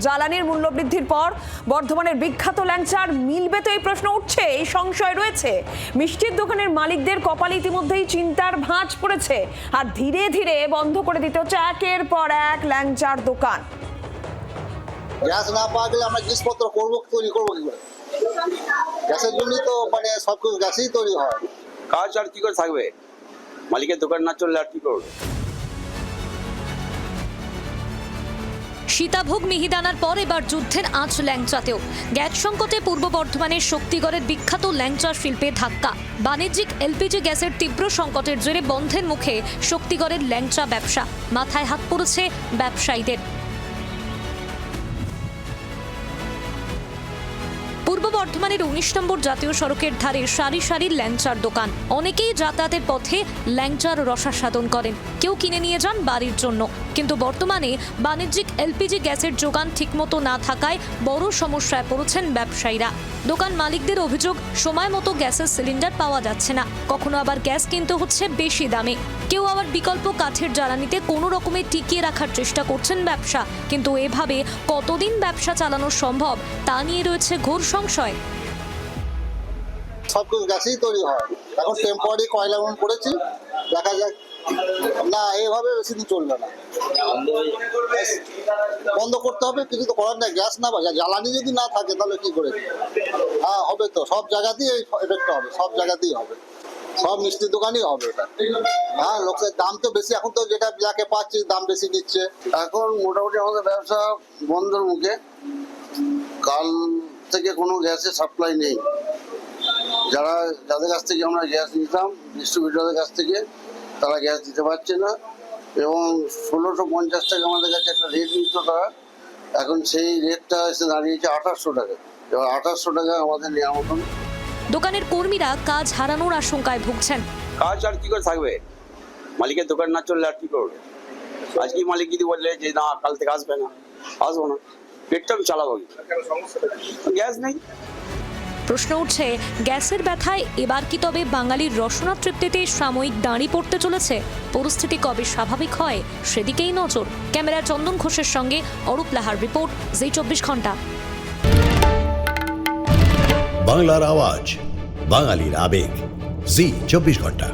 জ্বালানির মূল্যবৃদ্ধির পর বর্ধমানের বিখ্যাত ল্যাংচার মিলবে তো এই প্রশ্ন উঠছে, এই সংশয় রয়েছে। মিষ্টির দোকানের মালিকদের কপালে ইতিমধ্যেই চিন্তার ভাঁজ পড়েছে, আর ধীরে ধীরে বন্ধ করে দিতে হচ্ছে একের পর এক ল্যাংচার দোকান। গ্যাস না পাওয়া গেলে আমরা জিনিসপত্র তৈরি করবো কি করে? গ্যাসের জন্যই তো মানে সবকিছু গ্যাসেই তৈরি হয়। কাজ আর কি করে থাকবে, মালিকের দোকান না চললে আর কি করবে? সীতাভোগ মিহিদানার পর এবার যুদ্ধের আঁচ ল্যাংচাতেও। গ্যাস সংকটে পূর্ব বর্ধমানের শক্তিগড়ের বিখ্যাত ল্যাংচা শিল্পে ধাক্কা। বাণিজ্যিক এলপিজি গ্যাসের তীব্র সংকটের জেরে বন্ধের মুখে শক্তিগড়ের ল্যাংচা ব্যবসা। মাথায় হাত পড়েছে ব্যবসায়ীদের। পূর্ব বর্ধমানের ১৯ নম্বর জাতীয় সড়কের ধারে সারি সারি ল্যাংচার দোকান। অনেকেই যাতায়াতের পথে ল্যাংচার রসাস্বাদন করেন, কেউ কিনে নিয়ে যান বাড়ির জন্য। কিন্তু বর্তমানে বাণিজ্যিক এলপিজি গ্যাসের যোগান ঠিকমতো না থাকায় বড় সমস্যায় পড়েছেন ব্যবসায়ীরা। দোকান মালিকদের অভিযোগ, সময় মতো গ্যাসের সিলিন্ডার পাওয়া যাচ্ছে না, কখনো আবার গ্যাস কিনতে হচ্ছে বেশি দামে। কেউ আবার বিকল্প কাঠের জ্বালানিতে কোনো রকমে টিকিয়ে রাখার চেষ্টা করছেন ব্যবসা। কিন্তু এভাবে কতদিন ব্যবসা চালানো সম্ভব তা নিয়ে রয়েছে ঘোর সংশয়। সবকিছু গ্যাসেই তৈরি হয়। এখন টেম্পোরারি কয়লা উনুন করেছি, দেখা যাক। না, এইভাবে বেশি দিন চলবে না, বন্ধ করতে হবে। কিছু তো করার নেই, গ্যাস না বাজা জ্বালানি যদি না থাকে তাহলে কি করে? হ্যাঁ হবে তো, সব জায়গাতেই এই এফেক্ট হবে, সব জায়গাতেই হবে, সব মিষ্টির দোকানই হবে এটা। হ্যাঁ, লোকের দাম তো বেশি, এখন তো যেটা যাকে পাচ্ছি দাম বেশি নিচ্ছে। এখন মোটামুটি আমাদের ব্যবসা বন্ধের মুখে। কাল থেকে কোনো গ্যাসের সাপ্লাই নেই। যাদের কাছ থেকে আমরা গ্যাস নিতাম, ডিস্ট্রিবিউটরদের কাছ থেকে, তারা গ্যাস দিতে পারছে না। এবং ১৬৫০ টাকা আমাদের কাছে একটা রেট নিত তারা, এখন সেই রেটটা এসে দাঁড়িয়েছে ২৮০০ টাকা। এবার ২৮০০ টাকা আমাদের নেওয়ার মতন। দোকানের কর্মীরা কাজ হারানোর আশঙ্কায় ভুগছেন। কাজ আর কি করে থাকবে, মালিকের দোকান না চললে আর কি করবে? আজকে মালিক যদি বললে যে না কাল থেকে আসবে না, আসবো না, পেটটা আমি চালাবো কি? গ্যাস নেই। প্রশ্ন উঠছে, গ্যাসের ব্যথায় এবার কি তবে বাঙালির রসনা তৃপ্তিতে সাময়িক দাঁড়ি পড়তে চলেছে? পরিস্থিতি কবে স্বাভাবিক হয় সেদিকেই নজর। ক্যামেরায় চন্দন ঘোষের সঙ্গে অরূপ লাহার রিপোর্ট, জি ২৪ ঘন্টা। বাংলার আওয়াজ, বাঙালির আবেগ, জি ২৪ ঘন্টা।